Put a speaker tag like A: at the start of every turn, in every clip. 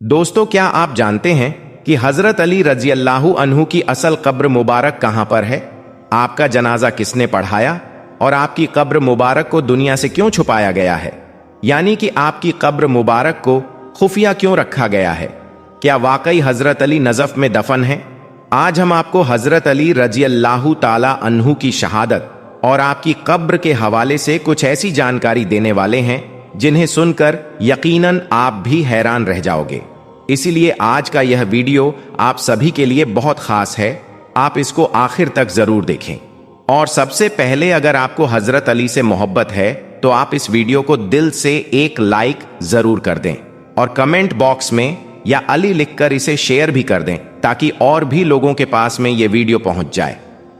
A: दोस्तों, क्या आप जानते हैं कि हजरत अली रजी अल्लाहु अन्हु की असल कब्र मुबारक कहां पर है? आपका जनाजा किसने पढ़ाया और आपकी कब्र मुबारक को दुनिया से क्यों छुपाया गया है? यानी कि आपकी कब्र मुबारक को खुफिया क्यों रखा गया है? क्या वाकई हजरत अली नजफ में दफन है? आज हम आपको हजरत अली रजी अल्लाहु ताला अन्हु की शहादत और आपकी कब्र के हवाले से कुछ ऐसी जानकारी देने वाले हैं जिन्हें सुनकर यकीनन आप भी हैरान रह जाओगे। इसीलिए आज का यह वीडियो आप सभी के लिए बहुत खास है। आप इसको आखिर तक जरूर देखें। और सबसे पहले, अगर आपको हजरत अली से मोहब्बत है तो आप इस वीडियो को दिल से एक लाइक जरूर कर दें और कमेंट बॉक्स में या अली लिखकर इसे शेयर भी कर दें ताकि और भी लोगों के पास में ये वीडियो पहुंच जाए।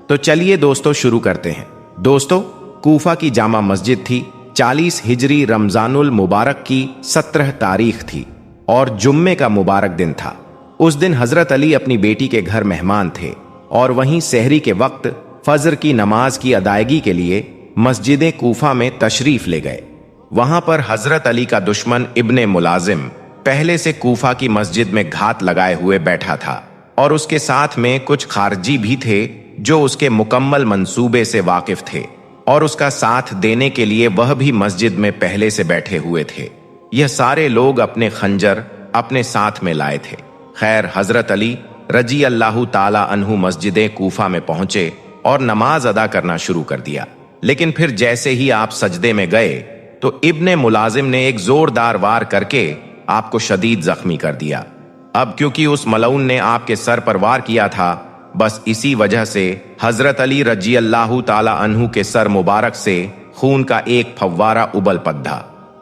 A: तो चलिए दोस्तों, शुरू करते हैं। दोस्तों, कूफा की जामा मस्जिद थी। 40 हिजरी रमजानुल मुबारक की 17 तारीख थी और जुम्मे का मुबारक दिन था। उस दिन हजरत अली अपनी बेटी के घर मेहमान थे और वहीं सहरी के वक्त फजर की नमाज की अदायगी के लिए मस्जिद कूफा में तशरीफ ले गए। वहां पर हजरत अली का दुश्मन इब्ने मुलाजिम पहले से कूफा की मस्जिद में घात लगाए हुए बैठा था और उसके साथ में कुछ खारजी भी थे जो उसके मुकम्मल मंसूबे से वाकिफ थे और उसका साथ देने के लिए वह भी मस्जिद में पहले से बैठे हुए थे। यह सारे लोग अपने खंजर अपने साथ में लाए थे। खैर, हजरत अली रजी अल्लाहु ताला अन्हु मस्जिद कूफा में पहुंचे और नमाज अदा करना शुरू कर दिया। लेकिन फिर जैसे ही आप सजदे में गए तो इब्ने मुलाजिम ने एक जोरदार वार करके आपको शदीद जख्मी कर दिया। अब क्योंकि उस मलऊन ने आपके सर पर वार किया था, बस इसी वजह से हजरत अली रजी अल्लाहु ताला अन्हु के सर मुबारक से खून का एक फव्वारा उबल पड़ा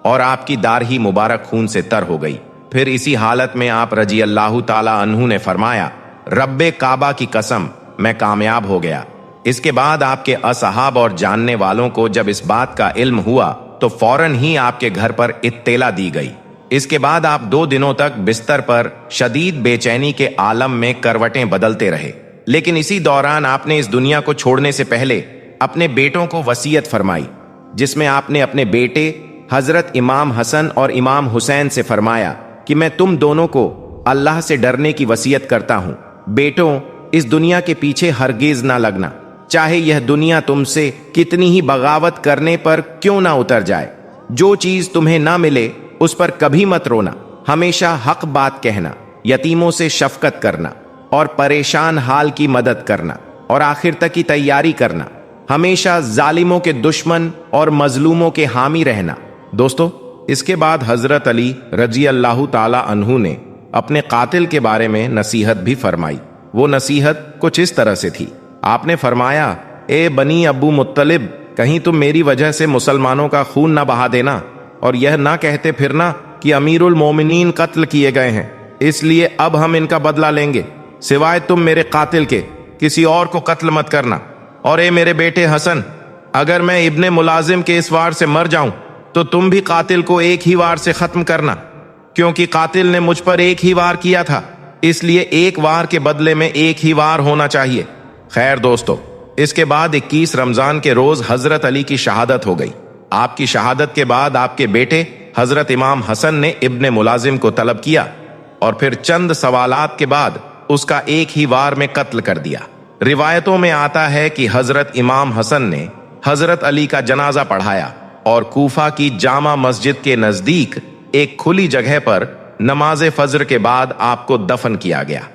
A: और आपकी दाढ़ी मुबारक खून से तर हो गई। फिर इसी हालत में आप रजी अल्लाहु ताला अन्हु ने फरमाया, रब्बे काबा की कसम, मैं कामयाब हो गया। इसके बाद आपके असहाब और जानने वालों को जब इस बात का इल्म हुआ तो फौरन ही आपके घर पर इत्तेला दी गई। इसके बाद आप 2 दिनों तक बिस्तर पर शदीद बेचैनी के आलम में करवटें बदलते रहे। लेकिन इसी दौरान आपने इस दुनिया को छोड़ने से पहले अपने बेटों को वसीयत फरमाई, जिसमें आपने अपने बेटे हजरत इमाम हसन और इमाम हुसैन से फरमाया कि मैं तुम दोनों को अल्लाह से डरने की वसीयत करता हूं। बेटों, इस दुनिया के पीछे हरगिज ना लगना, चाहे यह दुनिया तुमसे कितनी ही बगावत करने पर क्यों ना उतर जाए। जो चीज तुम्हें ना मिले उस पर कभी मत रोना, हमेशा हक बात कहना, यतीमों से शफकत करना और परेशान हाल की मदद करना और आखिर तक की तैयारी करना, हमेशा जालिमों के दुश्मन और मजलूमों के हामी रहना। दोस्तों, इसके बाद हजरत अली रजी अल्लाहु ताला अन्हु ने अपने कातिल के बारे में नसीहत भी फरमाई। वो नसीहत कुछ इस तरह से थी। आपने फरमाया, ए बनी अबू मुत्तलिब, कहीं तुम मेरी वजह से मुसलमानों का खून ना बहा देना और यह ना कहते फिरना कि अमीरुल मोमिनीन कत्ल किए गए हैं, इसलिए अब हम इनका बदला लेंगे। सिवाय तुम मेरे कातिल के किसी और को कत्ल मत करना। और ए मेरे बेटे हसन, अगर मैं इब्ने मुलाजिम के इस वार से मर जाऊं तो तुम भी कातिल को एक ही वार से खत्म करना, क्योंकि कातिल ने मुझ पर एक ही वार किया था, इसलिए एक वार के बदले में एक ही वार होना चाहिए। खैर दोस्तों, इसके बाद 21 रमजान के रोज हजरत अली की शहादत हो गई। आपकी शहादत के बाद आपके बेटे हजरत इमाम हसन ने इब्ने मुलाजिम को तलब किया और फिर चंद सवालात के बाद उसका एक ही वार में कत्ल कर दिया। रिवायतों में आता है कि हजरत इमाम हसन ने हजरत अली का जनाजा पढ़ाया और कूफा की जामा मस्जिद के नजदीक एक खुली जगह पर नमाज फजर के बाद आपको दफन किया गया।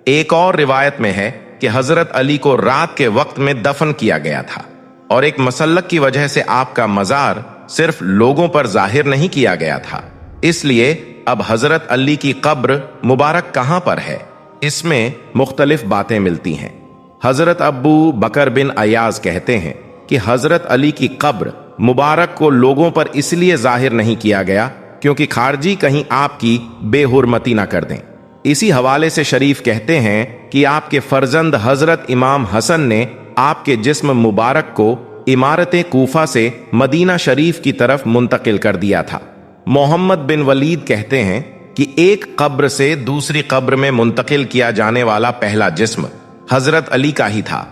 A: एक और रिवायत में है कि हजरत अली को रात के वक्त में दफन किया गया था और एक मसल्लक की वजह से आपका मजार सिर्फ लोगों पर जाहिर नहीं किया गया था। इसलिए अब हजरत अली की कब्र मुबारक कहां पर है, इसमें मुख्तलिफ बातें मिलती हैं। हजरत अबू बकर बिन अयाज कहते हैं कि हजरत अली की कब्र मुबारक को लोगों पर इसलिए जाहिर नहीं किया गया क्योंकि खारजी कहीं आपकी बेहुरमती ना कर दें। इसी हवाले से शरीफ कहते हैं कि आपके फर्जंद हजरत इमाम हसन ने आपके जिस्म मुबारक को इमारत कूफा से मदीना शरीफ की तरफ मुंतकिल कर दिया था। मोहम्मद बिन वलीद कहते हैं कि एक कब्र से दूसरी कब्र में मुंतकिल किया जाने वाला पहला जिस्म हजरत अली का ही था।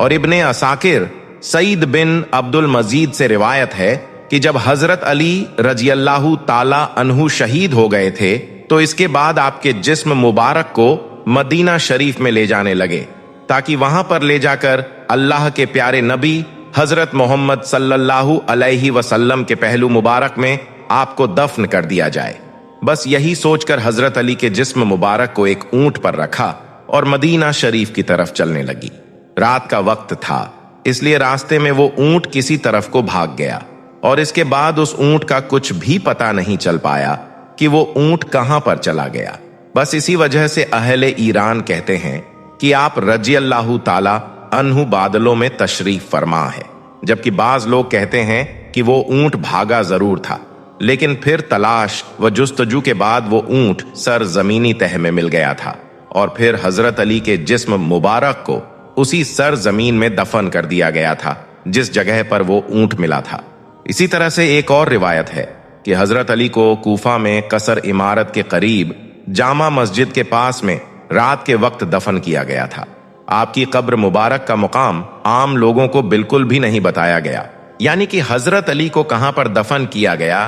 A: और इब्ने असाकिर सईद बिन अब्दुल मजीद से रिवायत है कि जब हजरत अली रजी अल्लाहु ताला अन्हु शहीद हो गए थे तो इसके बाद आपके जिस्म मुबारक को मदीना शरीफ में ले जाने लगे, ताकि वहां पर ले जाकर अल्लाह के प्यारे नबी हजरत मोहम्मद सल्लल्लाहु अलैहि वसल्लम के पहलू मुबारक में आपको दफन कर दिया जाए। बस यही सोचकर हजरत अली के जिस्म मुबारक को एक ऊंट पर रखा और मदीना शरीफ की तरफ चलने लगी। रात का वक्त था, इसलिए रास्ते में वो ऊंट किसी तरफ को भाग गया और इसके बाद उस ऊंट का कुछ भी पता नहीं चल पाया कि वो ऊंट कहां पर चला गया। बस इसी वजह से अहले ईरान कहते हैं कि आप रजी अल्लाह ताला अन्हु बादलों में तशरीफ फरमा है, जबकि बाज लोग कहते हैं कि वो ऊंट भागा जरूर था, लेकिन फिर तलाश व जुस्तजू के बाद वो ऊंट सर जमीनी तह में मिल गया था और फिर हजरत अली के जिस्म मुबारक को उसी सर जमीन में दफन कर दिया गया था जिस जगह पर वो ऊंट मिला था। इसी तरह से एक और रिवायत है कि हजरत अली को कूफा में कसर इमारत के करीब जामा मस्जिद के पास में रात के वक्त दफन किया गया था। आपकी कब्र मुबारक का मुकाम आम लोगों को बिल्कुल भी नहीं बताया गया, यानी कि हजरत अली को कहां पर दफन किया गया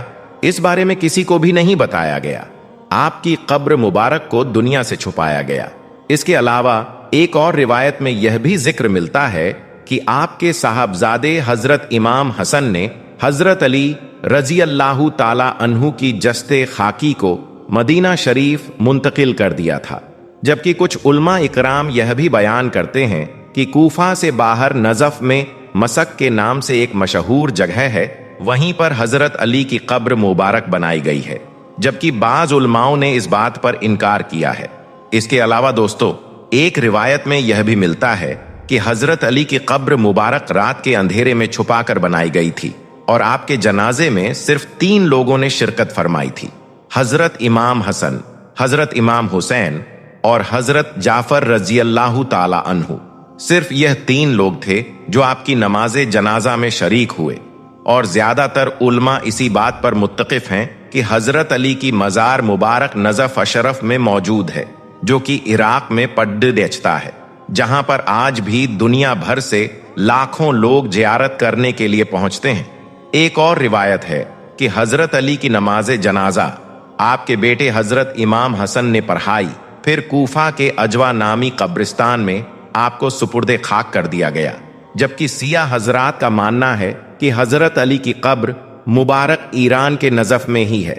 A: इस बारे में किसी को भी नहीं बताया गया। आपकी कब्र मुबारक को दुनिया से छुपाया गया। इसके अलावा एक और रिवायत में यह भी जिक्र मिलता है कि आपके साहबजादे हजरत इमाम हसन ने हजरत अली रजी अल्लाह ताला अन्हु की जस्ते खाकी को मदीना शरीफ मुंतकिल कर दिया था, जबकि कुछ उल्मा इकराम यह भी बयान करते हैं कि कूफा से बाहर नजफ में मसक के नाम से एक मशहूर जगह है, वहीं पर हजरत अली की कब्र मुबारक बनाई गई है, जबकि बाज उलमाओं ने इस बात पर इनकार किया है। इसके अलावा दोस्तों, एक रिवायत में यह भी मिलता है कि हजरत अली की कब्र मुबारक रात के अंधेरे में छुपाकर बनाई गई थी और आपके जनाजे में सिर्फ 3 लोगों ने शिरकत फरमाई थी, हजरत इमाम हसन, हजरत इमाम हुसैन और हजरत जाफर रजी अल्लाह ताला अन्हु। सिर्फ यह 3 लोग थे जो आपकी नमाजे जनाजा में शरीक हुए और ज्यादातर उल्मा इसी बात पर मुत्तकिफ हैं कि हजरत अली की मजार मुबारक नजफ अशरफ में मौजूद है, जो कि इराक में पड्डचता है, जहां पर आज भी दुनिया भर से लाखों लोग जियारत करने के लिए पहुंचते हैं। एक और रिवायत है कि हजरत अली की नमाज जनाजा आपके बेटे हजरत इमाम हसन ने पढ़ाई, फिर कूफा के अजवा नामी कब्रिस्तान में आपको सुपुर्दे खाक कर दिया गया, जबकि सिया हजरात का मानना है कि हजरत अली की कब्र मुबारक ईरान के नजफ में ही है।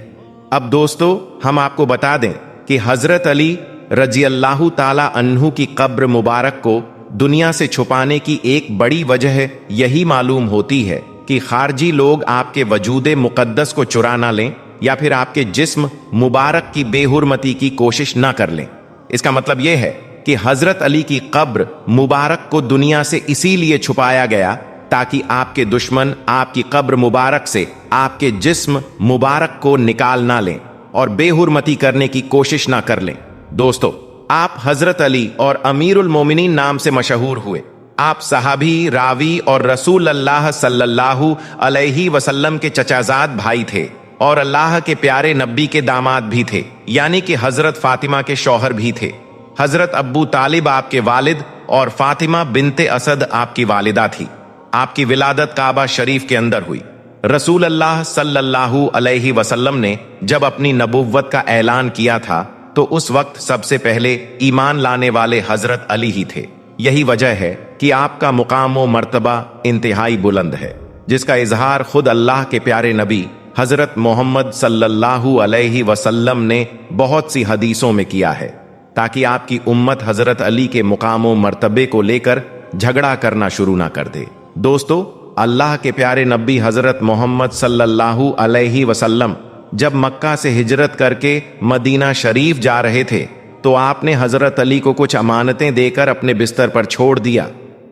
A: अब दोस्तों, हम आपको बता दें कि हजरत अली रजी अल्लाह ताला अन्हु की कब्र मुबारक को दुनिया से छुपाने की एक बड़ी वजह यही मालूम होती है कि खारजी लोग आपके वजूदे मुकद्दस को चुरा ना लें या फिर आपके जिस्म मुबारक की बेहुरमती की कोशिश ना कर लें। इसका मतलब यह है कि हजरत अली की कब्र मुबारक को दुनिया से इसीलिए छुपाया गया ताकि आपके दुश्मन आपकी कब्र मुबारक से आपके जिस्म मुबारक को निकाल ना लें और बेहुरमती करने की कोशिश ना कर लें। दोस्तों, आप हजरत अली और अमीरुल मोमिनीन नाम से मशहूर हुए। आप सहाबी, रावी और रसूल अल्लाह सल्लल्लाहु अलैहि वसल्लम के चचाजाद भाई थे और अल्लाह के प्यारे नबी के दामाद भी थे, यानी कि हजरत फातिमा के शौहर भी थे। हजरत अब्बू तालिब आपके वालिद और फातिमा बिनते असद आपकी वालिदा थी। आपकी विलादत काबा शरीफ के अंदर हुई। रसूल अल्लाह सल्लल्लाहु अलैहि वसल्लम ने जब अपनी नबुव्वत का ऐलान किया था तो उस वक्त सबसे पहले ईमान लाने वाले हजरत अली ही थे। यही वजह है कि आपका मुकाम व मर्तबा इंतहाई बुलंद है, जिसका इजहार खुद अल्लाह के प्यारे नबी हजरत मोहम्मद सल्लल्लाहु अलैहि वसल्लम ने बहुत सी हदीसों में किया है, ताकि आपकी उम्मत हजरत अली के मुकाम व मर्तबे को लेकर झगड़ा करना शुरू ना कर दे। दोस्तों, अल्लाह के प्यारे नबी हजरत मोहम्मद सल्लल्लाहु अलैहि वसल्लम जब मक्का से हिजरत करके मदीना शरीफ जा रहे थे तो आपने हजरत अली को कुछ अमानतें देकर अपने बिस्तर पर छोड़ दिया।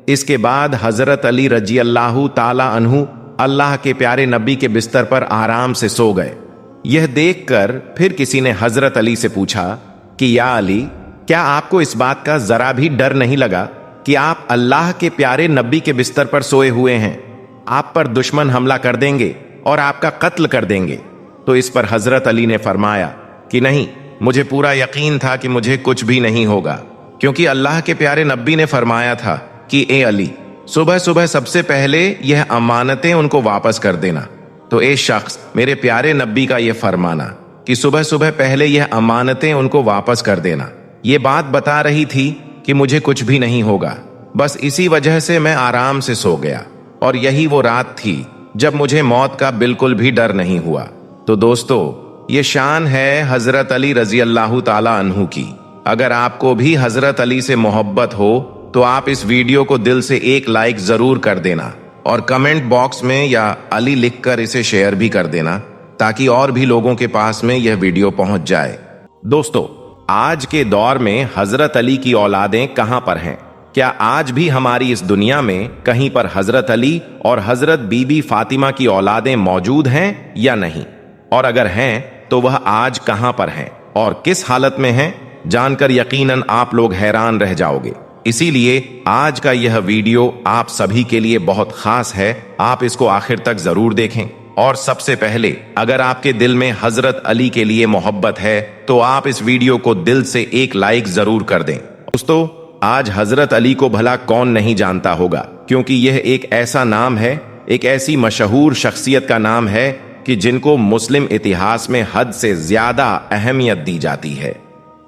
A: इसके बाद हजरत अली रजी अल्लाह ताला अन्हु अल्लाह के प्यारे नबी के बिस्तर पर आराम से सो गए। यह देखकर फिर किसी ने हजरत अली से पूछा कि या अली, क्या आपको इस बात का जरा भी डर नहीं लगा कि आप अल्लाह के प्यारे नबी के बिस्तर पर सोए हुए हैं? आप पर दुश्मन हमला कर देंगे और आपका कत्ल कर देंगे। तो इस पर हजरत अली ने फरमाया कि नहीं, मुझे पूरा यकीन था कि मुझे कुछ भी नहीं होगा, क्योंकि अल्लाह के प्यारे नबी ने फरमाया था कि ए अली, सुबह सुबह सबसे पहले यह अमानतें उनको वापस कर देना। तो ए शख्स, मेरे प्यारे नबी का यह फरमाना कि सुबह सुबह पहले यह अमानतें उनको वापस कर देना। ये बात बता रही थी कि मुझे कुछ भी नहीं होगा, बस इसी वजह से मैं आराम से सो गया, और यही वो रात थी जब मुझे मौत का बिल्कुल भी डर नहीं हुआ। तो दोस्तों, ये शान है हजरत अली रजी अल्लाह ताला अन्हु की। अगर आपको भी हजरत अली से मोहब्बत हो तो आप इस वीडियो को दिल से एक लाइक जरूर कर देना, और कमेंट बॉक्स में या अली लिखकर इसे शेयर भी कर देना, ताकि और भी लोगों के पास में यह वीडियो पहुंच जाए। दोस्तों, आज के दौर में हजरत अली की औलादें कहां पर हैं? क्या आज भी हमारी इस दुनिया में कहीं पर हजरत अली और हजरत बीबी फातिमा की औलादें मौजूद हैं या नहीं? और अगर हैं तो वह आज कहां पर हैं और किस हालत में हैं? जानकर यकीनन आप लोग हैरान रह जाओगे। इसीलिए आज का यह वीडियो आप सभी के लिए बहुत खास है। आप इसको आखिर तक जरूर देखें। और सबसे पहले, अगर आपके दिल में हजरत अली के लिए मोहब्बत है तो आप इस वीडियो को दिल से एक लाइक जरूर कर दें। दोस्तों, आज हजरत अली को भला कौन नहीं जानता होगा, क्योंकि यह एक ऐसा नाम है, एक ऐसी मशहूर शख्सियत का नाम है कि जिनको मुस्लिम इतिहास में हद से ज्यादा अहमियत दी जाती है।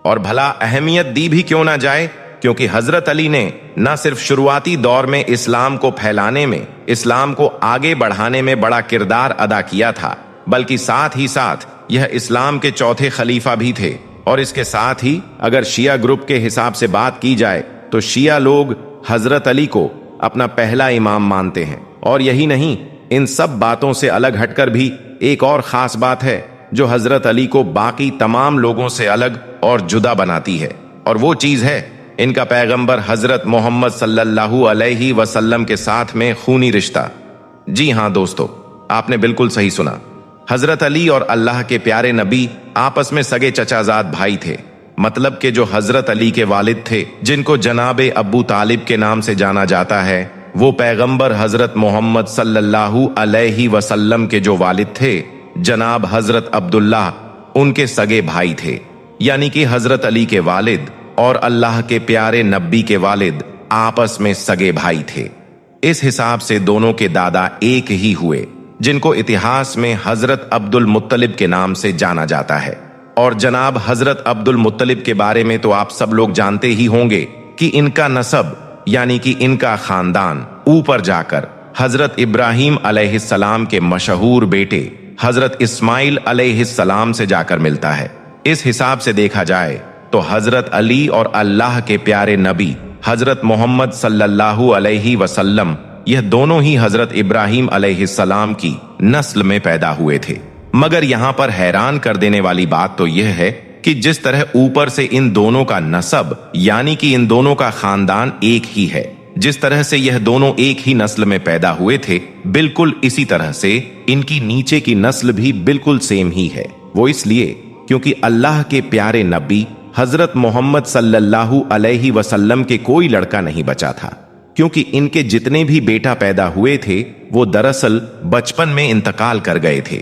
A: और भला अहमियत दी भी क्यों ना जाए, क्योंकि हजरत अली ने न सिर्फ शुरुआती दौर में इस्लाम को फैलाने में, इस्लाम को आगे बढ़ाने में बड़ा किरदार अदा किया था, बल्कि साथ ही साथ यह इस्लाम के चौथे खलीफा भी थे। और इसके साथ ही अगर शिया ग्रुप के हिसाब से बात की जाए तो शिया लोग हजरत अली को अपना पहला इमाम मानते हैं। और यही नहीं, इन सब बातों से अलग हटकर भी एक और खास बात है जो हजरत अली को बाकी तमाम लोगों से अलग और जुदा बनाती है, और वो चीज है इनका पैगंबर हजरत मोहम्मद सल्लल्लाहु अलैहि वसल्लम के साथ में खूनी रिश्ता। जी हां दोस्तों, आपने बिल्कुल सही सुना। हजरत अली और अल्लाह के प्यारे नबी आपस में सगे चचाजाद भाई थे। मतलब कि जो हजरत अली के वालिद थे, जिनको जनाबे अब्बू तालिब के नाम से जाना जाता है, वो पैगंबर हजरत मोहम्मद सल्लल्लाहु अलैहि वसल्लम के जो वालिद थे, जनाब हजरत अब्दुल्लाह, उनके सगे भाई थे। यानी कि हजरत अली के वालिद और अल्लाह के प्यारे नबी के वालिद आपस में सगे भाई थे। इस हिसाब से दोनों के दादा एक ही हुए, जिनको इतिहास में हजरत अब्दुल मुत्तलिब के नाम से जाना जाता है। और जनाब हजरत अब्दुल मुत्तलिब के बारे में तो आप सब लोग जानते ही होंगे कि इनका नसब, यानी कि इनका खानदान ऊपर जाकर हजरत इब्राहिम अलैहिस्सलाम के मशहूर बेटे हजरत इस्माइल अलैहिस्सलाम से जाकर मिलता है। इस हिसाब से देखा जाए तो हजरत अली और अल्लाह के प्यारे नबी हजरत मोहम्मद सल्लल्लाहु अलैहि वसल्लम, यह दोनों ही हजरत इब्राहिम अलैहिस्सलाम की नस्ल में पैदा हुए थे। मगर यहाँ पर हैरान कर देने वाली बात तो यह है कि जिस तरह ऊपर से इन दोनों का नसब, यानी कि इन दोनों का खानदान एक ही है, जिस तरह से यह दोनों एक ही नस्ल में पैदा हुए थे, बिल्कुल इसी तरह से इनकी नीचे की नस्ल भी बिल्कुल सेम ही है। वो इसलिए क्योंकि अल्लाह के प्यारे नबी हजरत मोहम्मद सल्लल्लाहु अलैहि वसल्लम के कोई लड़का नहीं बचा था, क्योंकि इनके जितने भी बेटा पैदा हुए थे वो दरअसल बचपन में इंतकाल कर गए थे।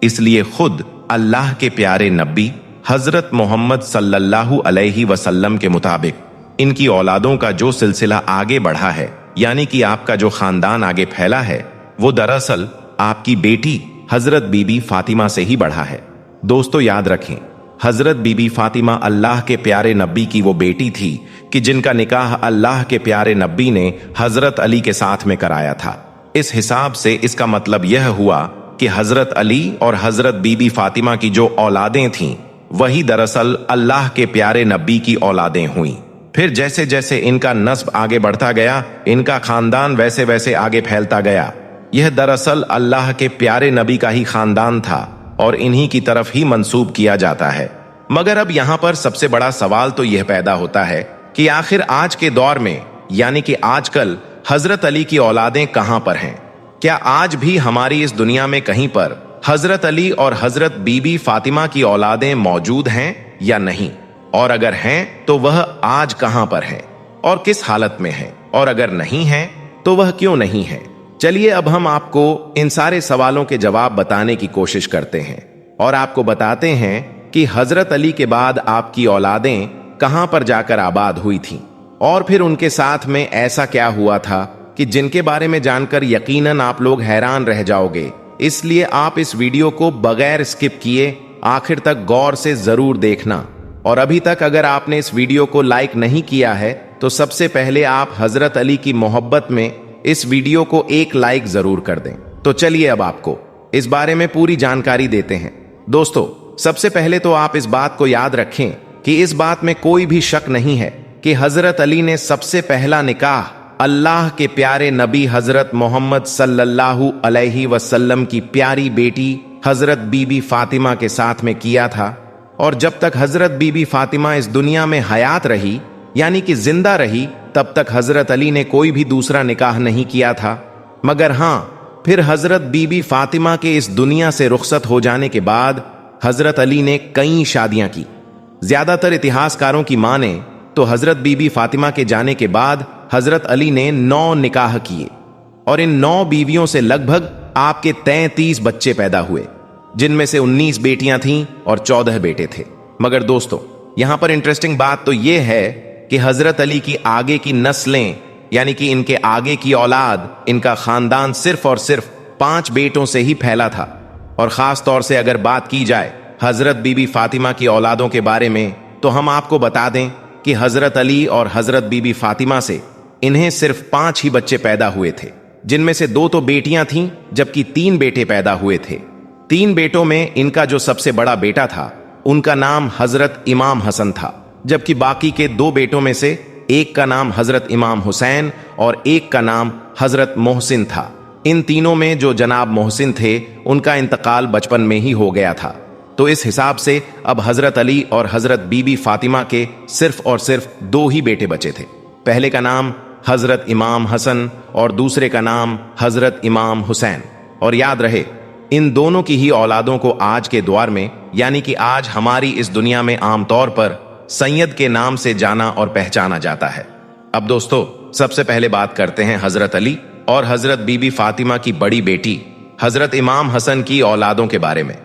A: इसलिए खुद अल्लाह के प्यारे नबी हजरत मोहम्मद सल्लल्लाहु अलैहि वसल्लम के मुताबिक इनकी औलादों का जो सिलसिला आगे बढ़ा है, यानी कि आपका जो खानदान आगे फैला है, वो दरअसल आपकी बेटी हजरत बीबी फातिमा से ही बढ़ा है। दोस्तों याद रखें, हजरत बीबी फातिमा अल्लाह के प्यारे नबी की वो बेटी थी कि जिनका निकाह अल्लाह के प्यारे नबी ने हजरत अली के साथ में कराया था। इस हिसाब से इसका मतलब यह हुआ कि हजरत अली और हजरत बीबी फातिमा की जो औलादें थीं, वही दरअसल अल्लाह के प्यारे नबी की औलादें हुईं। फिर जैसे जैसे इनका नस्ब आगे बढ़ता गया, इनका खानदान वैसे वैसे आगे फैलता गया। यह दरअसल अल्लाह के प्यारे नबी का ही खानदान था और इन्हीं की तरफ ही मंसूब किया जाता है। मगर अब यहाँ पर सबसे बड़ा सवाल तो यह पैदा होता है कि आखिर आज के दौर में, यानी कि आजकल, हजरत अली की औलादें कहां पर हैं? क्या आज भी हमारी इस दुनिया में कहीं पर हजरत अली और हजरत बीबी फातिमा की औलादें मौजूद हैं या नहीं? और अगर हैं तो वह आज कहां पर हैं और किस हालत में हैं? और अगर नहीं हैं तो वह क्यों नहीं है? चलिए अब हम आपको इन सारे सवालों के जवाब बताने की कोशिश करते हैं और आपको बताते हैं कि हजरत अली के बाद आपकी औलादें कहां पर जाकर आबाद हुई थीं, और फिर उनके साथ में ऐसा क्या हुआ था कि जिनके बारे में जानकर यकीनन आप लोग हैरान रह जाओगे। इसलिए आप इस वीडियो को बगैर स्किप किए आखिर तक गौर से जरूर देखना। और अभी तक अगर आपने इस वीडियो को लाइक नहीं किया है तो सबसे पहले आप हजरत अली की मोहब्बत में इस वीडियो को एक लाइक जरूर कर दें। तो चलिए अब आपको इस बारे में पूरी जानकारी देते हैं। दोस्तों, सबसे पहले तो आप इस बात को याद रखें कि इस बात में कोई भी शक नहीं है कि हजरत अली ने सबसे पहला निकाह अल्लाह के प्यारे नबी हजरत मोहम्मद सल्लल्लाहु अलैहि वसल्लम की प्यारी बेटी हजरत बीबी फातिमा के साथ में किया था। और जब तक हजरत बीबी फातिमा इस दुनिया में हयात रही, यानी कि जिंदा रही, तब तक हजरत अली ने कोई भी दूसरा निकाह नहीं किया था। मगर हाँ, फिर हजरत बीबी फातिमा के इस दुनिया से रुखसत हो जाने के बाद हजरत अली ने कई शादियां की। ज्यादातर इतिहासकारों की माने तो हजरत बीबी फातिमा के जाने के बाद हजरत अली ने 9 निकाह किए और इन 9 बीवियों से लगभग आपके 33 बच्चे पैदा हुए, जिनमें से 19 बेटियां थीं और 14 बेटे थे। मगर दोस्तों, यहां पर इंटरेस्टिंग बात तो यह है कि हजरत अली की आगे की नस्लें, यानी कि इनके आगे की औलाद, इनका खानदान सिर्फ और सिर्फ 5 बेटों से ही फैला था। और खास तौर से अगर बात की जाए हजरत बीबी फातिमा की औलादों के बारे में, तो हम आपको बता दें कि हजरत अली और हजरत बीबी फातिमा से इन्हें सिर्फ 5 ही बच्चे पैदा हुए थे, जिनमें से 2 तो बेटियां थीं जबकि 3 बेटे पैदा हुए थे। 3 बेटों में इनका जो सबसे बड़ा बेटा था उनका नाम हजरत इमाम हसन था, जबकि बाकी के 2 बेटों में से एक का नाम हजरत इमाम हुसैन और एक का नाम हजरत मोहसिन था। इन तीनों में जो जनाब मोहसिन थे उनका इंतकाल बचपन में ही हो गया था। तो इस हिसाब से अब हजरत अली और हजरत बीबी फातिमा के सिर्फ और सिर्फ 2 ही बेटे बचे थे। पहले का नाम हजरत इमाम हसन और दूसरे का नाम हजरत इमाम हुसैन। और याद रहे, इन दोनों की ही औलादों को आज के दौर में, यानी कि आज हमारी इस दुनिया में आमतौर पर सैयद के नाम से जाना और पहचाना जाता है। अब दोस्तों, सबसे पहले बात करते हैं हजरत अली और हजरत बीबी फातिमा की बड़ी बेटी हजरत इमाम हसन की औलादों के बारे में।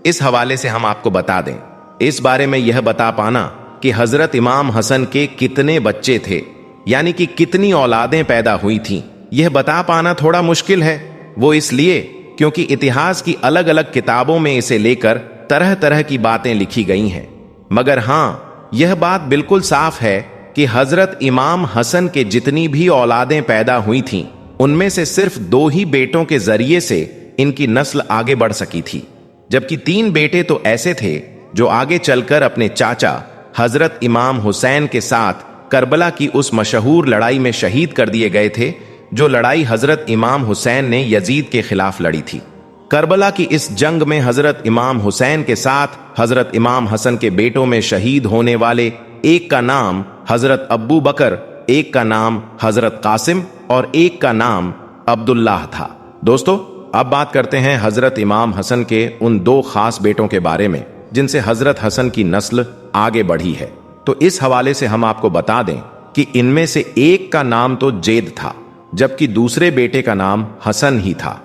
A: इस हवाले से हम आपको बता दें, इस बारे में यह बता पाना कि हजरत इमाम हसन के कितने बच्चे थे, यानी कि कितनी औलादें पैदा हुई थीं, यह बता पाना थोड़ा मुश्किल है। वो इसलिए क्योंकि इतिहास की अलग अलग किताबों में इसे लेकर तरह तरह की बातें लिखी गई हैं। मगर हाँ, यह बात बिल्कुल साफ है कि हजरत इमाम हसन के जितनी भी औलादें पैदा हुई थीं, उनमें से सिर्फ 2 ही बेटों के जरिए से इनकी नस्ल आगे बढ़ सकी थी, जबकि 3 बेटे तो ऐसे थे जो आगे चलकर अपने चाचा हजरत इमाम हुसैन के साथ करबला की उस मशहूर लड़ाई में शहीद कर दिए गए थे, जो लड़ाई हजरत इमाम हुसैन ने यजीद के खिलाफ लड़ी थी। करबला की इस जंग में हजरत इमाम हुसैन के साथ हजरत इमाम हसन के बेटों में शहीद होने वाले एक का नाम हजरत अब्बू बकर, एक का नाम हजरत कासिम और एक का नाम अब्दुल्लाह था। दोस्तों, अब बात करते हैं हजरत इमाम हसन के उन 2 खास बेटों के बारे में जिनसे हजरत हसन की नस्ल आगे बढ़ी है। तो इस हवाले से हम आपको बता दें कि इनमें से एक का नाम तो जेद था, जबकि दूसरे बेटे का नाम हसन ही था,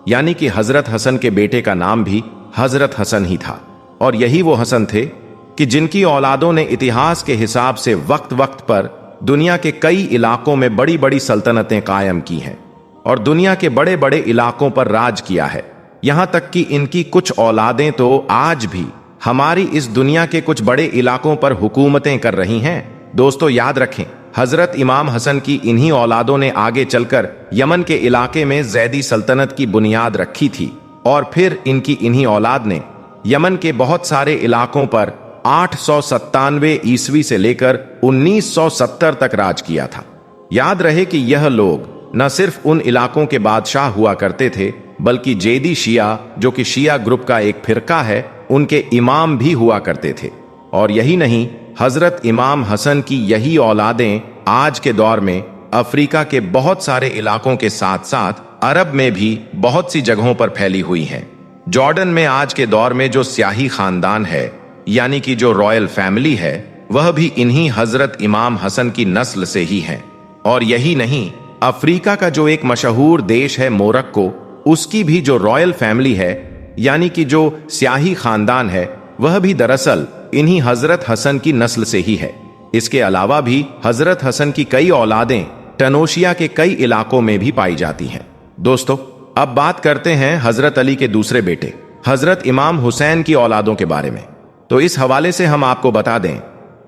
A: यानी कि हजरत हसन के बेटे का नाम भी हजरत हसन ही था। और यही वो हसन थे कि जिनकी औलादों ने इतिहास के हिसाब से वक्त वक्त पर दुनिया के कई इलाकों में बड़ी बड़ी सल्तनतें कायम की हैं और दुनिया के बड़े बड़े इलाकों पर राज किया है। यहां तक कि इनकी कुछ औलादें तो आज भी हमारी इस दुनिया के कुछ बड़े इलाकों पर हुकूमतें कर रही हैं। दोस्तों, याद रखें, हजरत इमाम हसन की इन्हीं औलादों ने आगे चलकर यमन के इलाके में जैदी सल्तनत की बुनियाद रखी थी और फिर इनकी इन्हीं औलाद ने यमन के बहुत सारे इलाकों पर 897 ईस्वी से लेकर 1970 तक राज किया था। याद रहे कि यह लोग न सिर्फ उन इलाकों के बादशाह हुआ करते थे, बल्कि जेदी शिया, जो कि शिया ग्रुप का एक फिरका है, उनके इमाम भी हुआ करते थे। और यही नहीं, हजरत इमाम हसन की यही औलादें आज के दौर में अफ्रीका के बहुत सारे इलाकों के साथ साथ अरब में भी बहुत सी जगहों पर फैली हुई हैं। जॉर्डन में आज के दौर में जो स्याही खानदान है, यानी कि जो रॉयल फैमिली है, वह भी इन्हीं हजरत इमाम हसन की नस्ल से ही है। और यही नहीं, अफ्रीका का जो एक मशहूर देश है मोरक्को, उसकी भी जो रॉयल फैमिली है, यानी कि जो स्याही खानदान है, वह भी दरअसल इन्हीं हजरत हसन की नस्ल से ही है। इसके अलावा भी हजरत हसन की कई औलादें टनोशिया के कई इलाकों में भी पाई जाती हैं। दोस्तों, अब बात करते हैं हजरत अली के दूसरे बेटे हजरत इमाम हुसैन की औलादों के बारे में। तो इस हवाले से हम आपको बता दें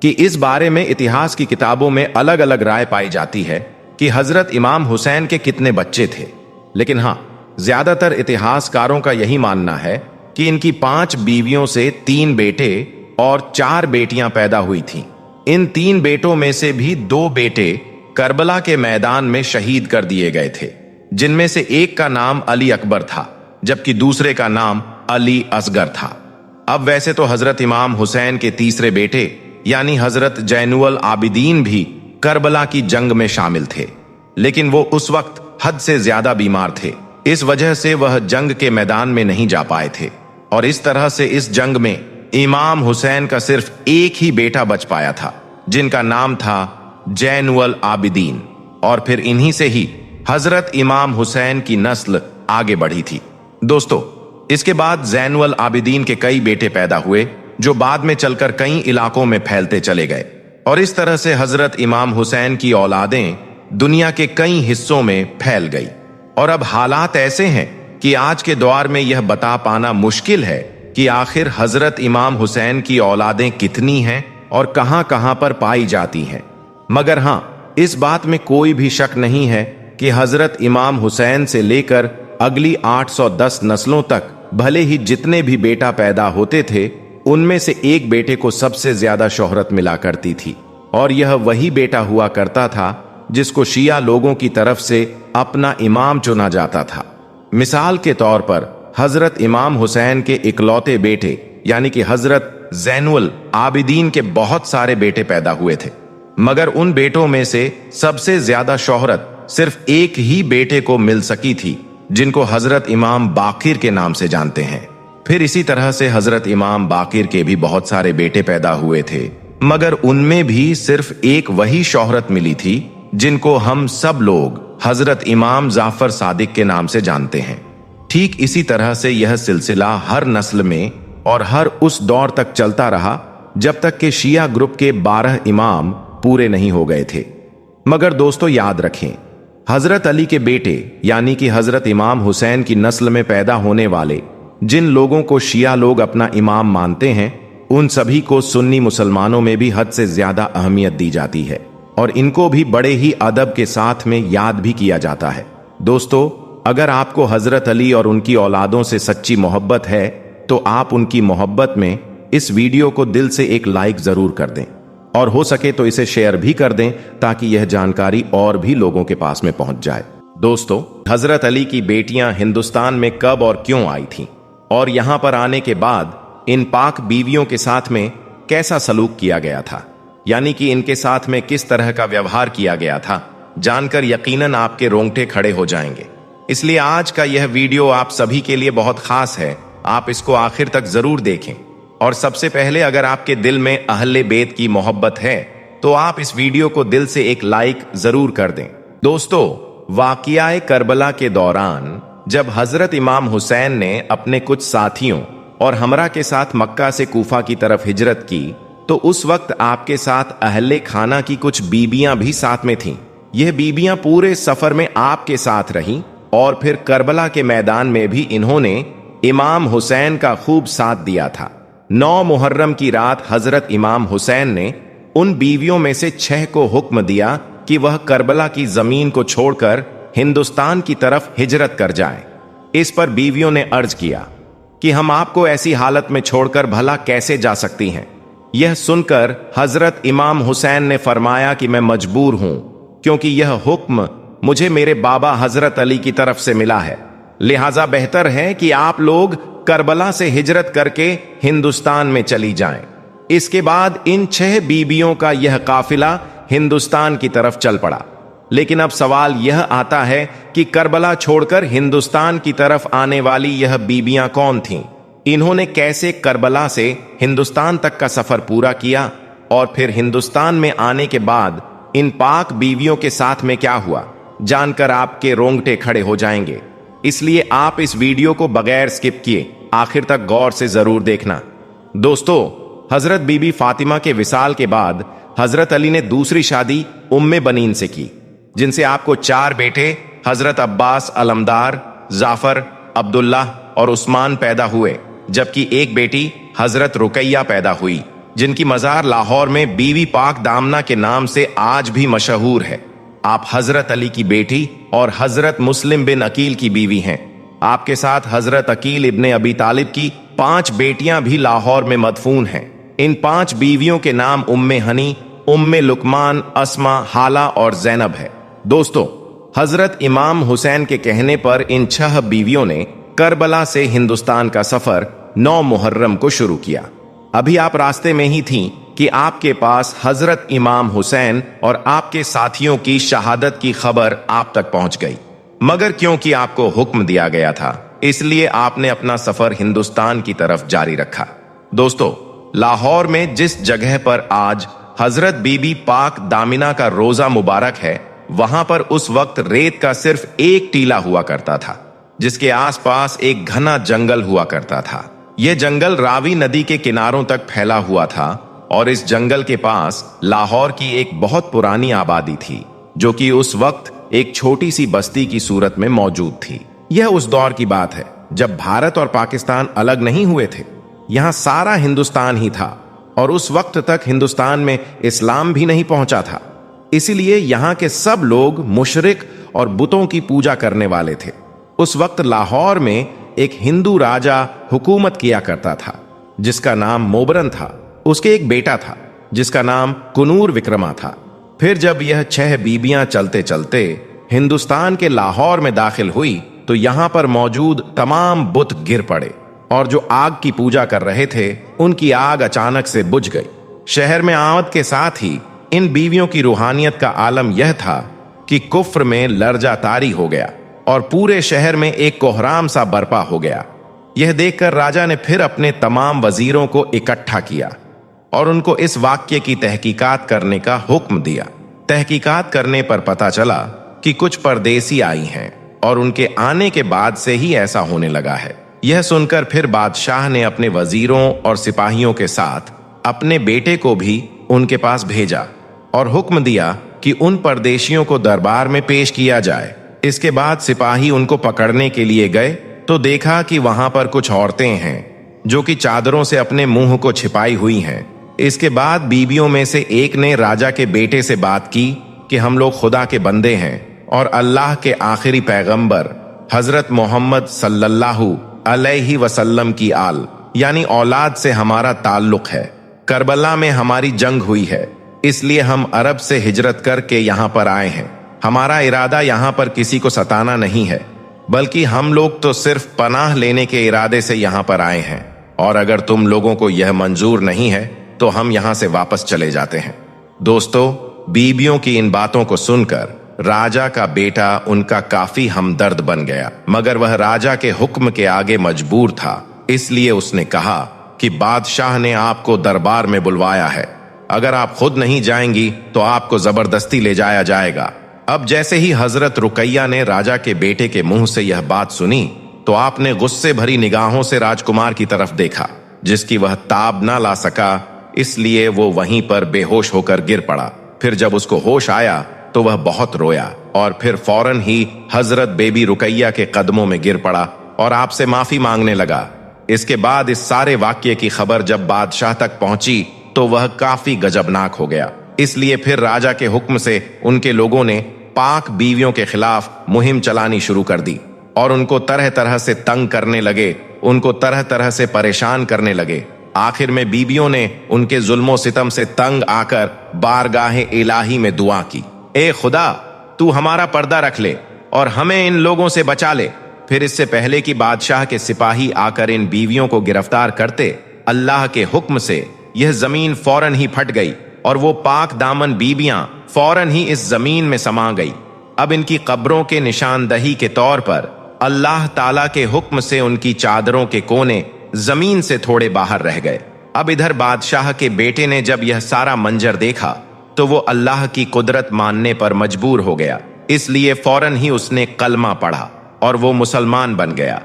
A: कि इस बारे में इतिहास की किताबों में अलग अलग राय पाई जाती है कि हजरत इमाम हुसैन के कितने बच्चे थे। लेकिन हाँ, ज्यादातर इतिहासकारों का यही मानना है कि इनकी 5 बीवियों से 3 बेटे और 4 बेटियां पैदा हुई थीं। इन 3 बेटों में से भी 2 बेटे करबला के मैदान में शहीद कर दिए गए थे, जिनमें से एक का नाम अली अकबर था जबकि दूसरे का नाम अली असगर था। अब वैसे तो हजरत इमाम हुसैन के तीसरे बेटे यानी हजरत जैनुल आबिदीन भी करबला की जंग में शामिल थे, लेकिन वो उस वक्त हद से ज्यादा बीमार थे। इस वजह से वह जंग के मैदान में नहीं जा पाए थे और इस तरह से इस जंग में इमाम हुसैन का सिर्फ एक ही बेटा बच पाया था, जिनका नाम था जैनुल आबिदीन। और फिर इन्हीं से ही हजरत इमाम हुसैन की नस्ल आगे बढ़ी थी। दोस्तों, इसके बाद जैनुल आबिदीन के कई बेटे पैदा हुए जो बाद में चलकर कई इलाकों में फैलते चले गए और इस तरह से हजरत इमाम हुसैन की औलादें दुनिया के कई हिस्सों में फैल गई। और अब हालात ऐसे हैं कि आज के दौर में यह बता पाना मुश्किल है कि आखिर हजरत इमाम हुसैन की औलादें कितनी हैं और कहां कहां पर पाई जाती हैं। मगर हां, इस बात में कोई भी शक नहीं है कि हजरत इमाम हुसैन से लेकर अगली 810 नस्लों तक भले ही जितने भी बेटा पैदा होते थे, उनमें से एक बेटे को सबसे ज्यादा शोहरत मिला करती थी और यह वही बेटा हुआ करता था जिसको शिया लोगों की तरफ से अपना इमाम चुना जाता था। मिसाल के तौर पर हजरत इमाम हुसैन के इकलौते बेटे यानी कि हजरत जैनुल आबिदीन के बहुत सारे बेटे पैदा हुए थे, मगर उन बेटों में से सबसे ज्यादा शोहरत सिर्फ एक ही बेटे को मिल सकी थी, जिनको हजरत इमाम बाकिर के नाम से जानते हैं। फिर इसी तरह से हजरत इमाम बाकिर के भी बहुत सारे बेटे पैदा हुए थे, मगर उनमें भी सिर्फ एक वही शोहरत मिली थी जिनको हम सब लोग हजरत इमाम जाफर सादिक के नाम से जानते हैं। ठीक इसी तरह से यह सिलसिला हर नस्ल में और हर उस दौर तक चलता रहा जब तक कि शिया ग्रुप के 12 इमाम पूरे नहीं हो गए थे। मगर दोस्तों, याद रखें, हजरत अली के बेटे यानी कि हजरत इमाम हुसैन की नस्ल में पैदा होने वाले जिन लोगों को शिया लोग अपना इमाम मानते हैं, उन सभी को सुन्नी मुसलमानों में भी हद से ज्यादा अहमियत दी जाती है और इनको भी बड़े ही अदब के साथ में याद भी किया जाता है। दोस्तों, अगर आपको हजरत अली और उनकी औलादों से सच्ची मोहब्बत है तो आप उनकी मोहब्बत में इस वीडियो को दिल से एक लाइक जरूर कर दें और हो सके तो इसे शेयर भी कर दें ताकि यह जानकारी और भी लोगों के पास में पहुंच जाए। दोस्तों, हजरत अली की बेटियां हिंदुस्तान में कब और क्यों आई थीं और यहां पर आने के बाद इन पाक बीवियों के साथ में कैसा सलूक किया गया था, यानी कि इनके साथ में किस तरह का व्यवहार किया गया था, जानकर यकीनन आपके रोंगटे खड़े हो जाएंगे। इसलिए आज का यह वीडियो आप सभी के लिए बहुत खास है, आप इसको आखिर तक जरूर देखें। और सबसे पहले, अगर आपके दिल में अहले बेत की मोहब्बत है तो आप इस वीडियो को दिल से एक लाइक जरूर कर दें। दोस्तों, वाक़िया करबला के दौरान जब हजरत इमाम हुसैन ने अपने कुछ साथियों और हमरा के साथ मक्का से कूफा की तरफ हिजरत की, तो उस वक्त आपके साथ अहले खाना की कुछ बीबियां भी साथ में थीं। यह बीबियां पूरे सफर में आपके साथ रहीं और फिर करबला के मैदान में भी इन्होंने इमाम हुसैन का खूब साथ दिया था। 9 मुहर्रम की रात हजरत इमाम हुसैन ने उन बीवियों में से 6 को हुक्म दिया कि वह करबला की जमीन को छोड़कर हिंदुस्तान की तरफ हिजरत कर जाएं। इस पर बीवियों ने अर्ज किया कि हम आपको ऐसी हालत में छोड़कर भला कैसे जा सकती हैं। यह सुनकर हजरत इमाम हुसैन ने फरमाया कि मैं मजबूर हूं, क्योंकि यह हुक्म मुझे मेरे बाबा हजरत अली की तरफ से मिला है, लिहाजा बेहतर है कि आप लोग करबला से हिजरत करके हिंदुस्तान में चली जाएं। इसके बाद इन 6 बीबियों का यह काफिला हिंदुस्तान की तरफ चल पड़ा। लेकिन अब सवाल यह आता है कि करबला छोड़कर हिंदुस्तान की तरफ आने वाली यह बीबियां कौन थीं? इन्होंने कैसे करबला से हिंदुस्तान तक का सफर पूरा किया और फिर हिंदुस्तान में आने के बाद इन पाक बीवियों के साथ में क्या हुआ, जानकर आपके रोंगटे खड़े हो जाएंगे। इसलिए आप इस वीडियो को बगैर स्किप किए आखिर तक गौर से जरूर देखना। दोस्तों, हजरत बीबी फातिमा के विसाल के बाद हजरत अली ने दूसरी शादी उम्मे बनीन से की, जिनसे आपको 4 बेटे हजरत अब्बास, अलमदार, जाफर, अब्दुल्लाह और उस्मान पैदा हुए। जबकि एक बेटी हजरत रुकैया पैदा हुई, जिनकी मजार लाहौर में बीवी पाक दामना के नाम से आज भी मशहूर है। आप हजरत अली की बेटी और हजरत मुस्लिम बिन अकील की बीवी हैं। आपके साथ हजरत अकील इब्ने अबी तालिब की 5 बेटियां भी लाहौर में मदफून हैं। इन 5 बीवियों के नाम उम्मे हनी, उम्मे लुकमान, अस्मा, हाला और जैनब है। दोस्तों, हजरत इमाम हुसैन के कहने पर इन 6 बीवियों ने करबला से हिंदुस्तान का सफर 9 मुहर्रम को शुरू किया। अभी आप रास्ते में ही थीं कि आपके पास हजरत इमाम हुसैन और आपके साथियों की शहादत की खबर आप तक पहुंच गई। मगर क्योंकि आपको हुक्म दिया गया था, इसलिए आपने अपना सफर हिंदुस्तान की तरफ जारी रखा। दोस्तों, लाहौर में जिस जगह पर आज हजरत बीबी पाक दामिना का रोजा मुबारक है, वहां पर उस वक्त रेत का सिर्फ एक टीला हुआ करता था, जिसके आसपास एक घना जंगल हुआ करता था। यह जंगल रावी नदी के किनारों तक फैला हुआ था और इस जंगल के पास लाहौर की एक बहुत पुरानी आबादी थी, जो कि उस वक्त एक छोटी सी बस्ती की सूरत में मौजूद थी। यह उस दौर की बात है जब भारत और पाकिस्तान अलग नहीं हुए थे। यहाँ सारा हिंदुस्तान ही था और उस वक्त तक हिंदुस्तान में इस्लाम भी नहीं पहुंचा था। इसीलिए यहाँ के सब लोग मुशरिक और बुतों की पूजा करने वाले थे। उस वक्त लाहौर में एक हिंदू राजा हुकूमत किया करता था, जिसका नाम मोबरन था। उसके एक बेटा था जिसका नाम कुनूर विक्रमा था। फिर जब यह 6 बीबियां चलते चलते हिंदुस्तान के लाहौर में दाखिल हुई, तो यहाँ पर मौजूद तमाम बुत गिर पड़े और जो आग की पूजा कर रहे थे, उनकी आग अचानक से बुझ गई। शहर में आमद के साथ ही इन बीवियों की रूहानियत का आलम यह था कि कुफ्र में लर्जा तारी हो गया और पूरे शहर में एक कोहराम सा बर्पा हो गया। यह देखकर राजा ने फिर अपने तमाम वजीरों को इकट्ठा किया और उनको इस वाक्य की तहकीकात करने का हुक्म दिया। तहकीकात करने पर पता चला कि कुछ परदेसी आई हैं और उनके आने के बाद से ही ऐसा होने लगा है। यह सुनकर फिर बादशाह ने अपने वजीरों और सिपाहियों के साथ अपने बेटे को भी उनके पास भेजा और हुक्म दिया कि उन परदेशियों को दरबार में पेश किया जाए। इसके बाद सिपाही उनको पकड़ने के लिए गए तो देखा कि वहां पर कुछ औरतें हैं जो कि चादरों से अपने मुंह को छिपाई हुई हैं। इसके बाद बीबियों में से एक ने राजा के बेटे से बात की कि हम लोग खुदा के बंदे हैं और अल्लाह के आखिरी पैगंबर हजरत मोहम्मद सल्लल्लाहु अलैहि वसल्लम की आल यानी औलाद से हमारा ताल्लुक है। करबला में हमारी जंग हुई है, इसलिए हम अरब से हिजरत करके यहाँ पर आए हैं। हमारा इरादा यहाँ पर किसी को सताना नहीं है, बल्कि हम लोग तो सिर्फ पनाह लेने के इरादे से यहाँ पर आए हैं, और अगर तुम लोगों को यह मंजूर नहीं है तो हम यहाँ से वापस चले जाते हैं। दोस्तों, बीबियों की इन बातों को सुनकर राजा का बेटा उनका काफी हमदर्द बन गया, मगर वह राजा के हुक्म के आगे मजबूर था। इसलिए उसने कहा कि बादशाह ने आपको दरबार में बुलवाया है, अगर आप खुद नहीं जाएंगी तो आपको जबरदस्ती ले जाया जाएगा। अब जैसे ही हजरत रुकैया ने राजा के बेटे के मुंह से यह बात सुनी, तो आपने गुस्से भरी निगाहों से राजकुमार की तरफ देखा, जिसकी वह ताब ना ला सका, इसलिए वो वहीं पर बेहोश होकर गिर पड़ा। फिर जब उसको होश आया तो वह बहुत रोया और फिर फौरन ही हजरत बेबी रुकैया के कदमों में गिर पड़ा और आपसे माफी मांगने लगा। इसके बाद इस सारे वाक्य की खबर जब बादशाह तक पहुंची तो वह काफी गजबनाक हो गया। इसलिए फिर राजा के हुक्म से उनके लोगों ने पाक बीवियों के खिलाफ मुहिम चलानी शुरू कर दी और उनको तरह तरह से तंग करने लगे, उनको तरह तरह से परेशान करने लगे। आखिर में बीबियों ने उनके जुल्मों सितम से तंग आकर बारगाहे इलाही में दुआ की, ए खुदा, तू हमारा पर्दा रख ले और हमें इन लोगों से बचा ले। फिर इससे पहले कि बादशाह के सिपाही आकर इन बीवियों को गिरफ्तार करते, अल्लाह के हुक्म से यह जमीन फौरन ही फट गई और वो पाक दामन बीबियां फौरन ही इस जमीन में समा गई। अब इनकी कब्रों के निशानदही के तौर पर अल्लाह ताला के हुक्म से उनकी चादरों के कोने जमीन से थोड़े बाहर रह गए। अब इधर बादशाह के बेटे ने जब यह सारा मंजर देखा तो वो अल्लाह की कुदरत मानने पर मजबूर हो गया, इसलिए फौरन ही उसने कलमा पढ़ा और वो मुसलमान बन गया।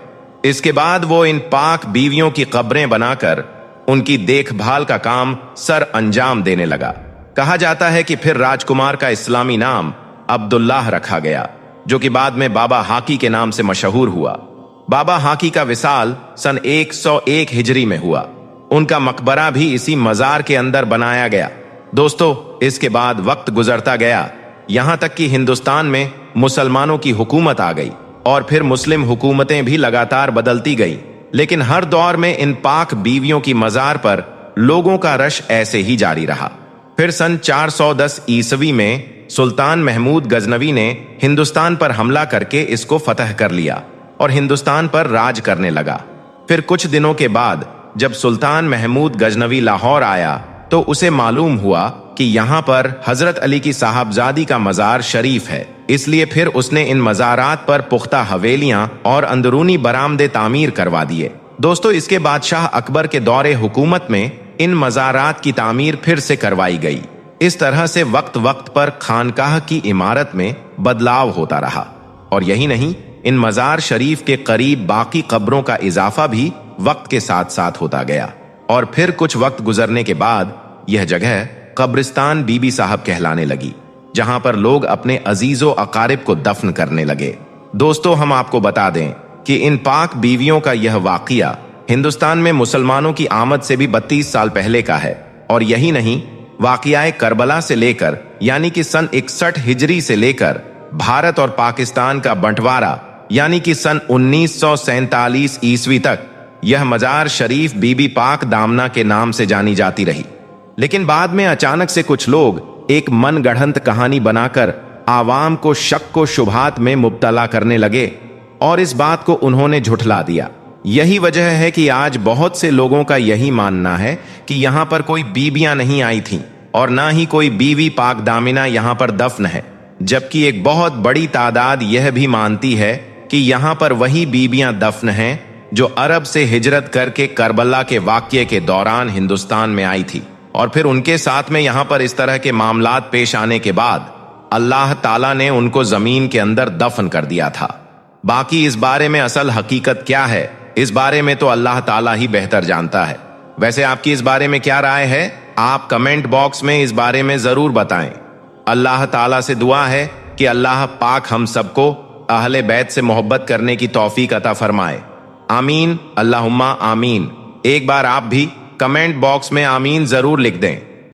A: इसके बाद वो इन पाक बीवियों की कब्रें बनाकर उनकी देखभाल का काम सर अंजाम देने लगा। कहा जाता है कि फिर राजकुमार का इस्लामी नाम अब्दुल्लाह रखा गया, जो कि बाद में बाबा हाकी के नाम से मशहूर हुआ। बाबा हाकी का विसाल सन 101 हिजरी में हुआ। उनका मकबरा भी इसी मजार के अंदर बनाया गया। दोस्तों, इसके बाद वक्त गुजरता गया, यहां तक कि हिंदुस्तान में मुसलमानों की हुकूमत आ गई और फिर मुस्लिम हुकूमतें भी लगातार बदलती गई, लेकिन हर दौर में इन पाक बीवियों की मजार पर लोगों का रश ऐसे ही जारी रहा। फिर सन 410 ईस्वी में सुल्तान महमूद गजनवी ने हिंदुस्तान पर हमला करके इसको फतह कर लिया और हिंदुस्तान पर राज करने लगा। फिर कुछ दिनों के बाद जब सुल्तान महमूद गजनवी लाहौर आया तो उसे मालूम हुआ कि यहाँ पर हजरत अली की साहबजादी का मजार शरीफ है, इसलिए फिर उसने इन मजारात पर पुख्ता हवेलियां और अंदरूनी बरामदे तामीर करवा दिए। दोस्तों, इसके बाद शाह अकबर के दौरे हुकूमत में इन मजारात की तामीर फिर से करवाई गई। इस तरह से वक्त वक्त पर खानकाह की इमारत में बदलाव होता रहा और यही नहीं, इन मजार शरीफ के करीब बाकी कब्रों का इजाफा भी वक्त के साथ साथ होता गया और फिर कुछ वक्त गुजरने के बाद यह जगह कब्रिस्तान बीबी साहब कहलाने लगी, जहां पर लोग अपने अजीजो अकारिब को दफन करने लगे। दोस्तों, हम आपको बता दें कि इन पाक बीवियों का यह वाकया हिंदुस्तान में मुसलमानों की आमद से भी 32 साल पहले का है और यही नहीं, वाकयाए करबला से लेकर यानी कि सन 61 हिजरी से लेकर भारत और पाकिस्तान का बंटवारा यानी कि सन 1947 ईस्वी तक यह मजार शरीफ बीबी पाक दामना के नाम से जानी जाती रही। लेकिन बाद में अचानक से कुछ लोग एक मनगढ़ंत कहानी बनाकर आवाम को शक को शुभात में मुब्तला करने लगे और इस बात को उन्होंने झुठला दिया। यही वजह है कि आज बहुत से लोगों का यही मानना है कि यहाँ पर कोई बीबियां नहीं आई थीं और ना ही कोई बीवी पाक दामिना यहाँ पर दफन है, जबकि एक बहुत बड़ी तादाद यह भी मानती है कि यहाँ पर वही बीबियां दफन हैं जो अरब से हिजरत करके करबला के वाक़ये के दौरान हिंदुस्तान में आई थी और फिर उनके साथ में यहाँ पर इस तरह के मामलात पेश आने के बाद अल्लाह ताला ने उनको जमीन के अंदर दफन कर दिया था। बाकी इस बारे में असल हकीकत क्या है, इस बारे में तो अल्लाह ताला ही बेहतर जानता है। वैसे आपकी इस बारे में क्या राय है, आप कमेंट बॉक्स में इस बारे में जरूर बताएं। अल्लाह ताला से दुआ है कि अल्लाह पाक हम सबको अहले बैत से मोहब्बत करने की तौफीक अता फरमाए। आमीन, अल्लाहुम्मा आमीन। एक बार आप भी कमेंट बॉक्स में आमीन जरूर लिख दें।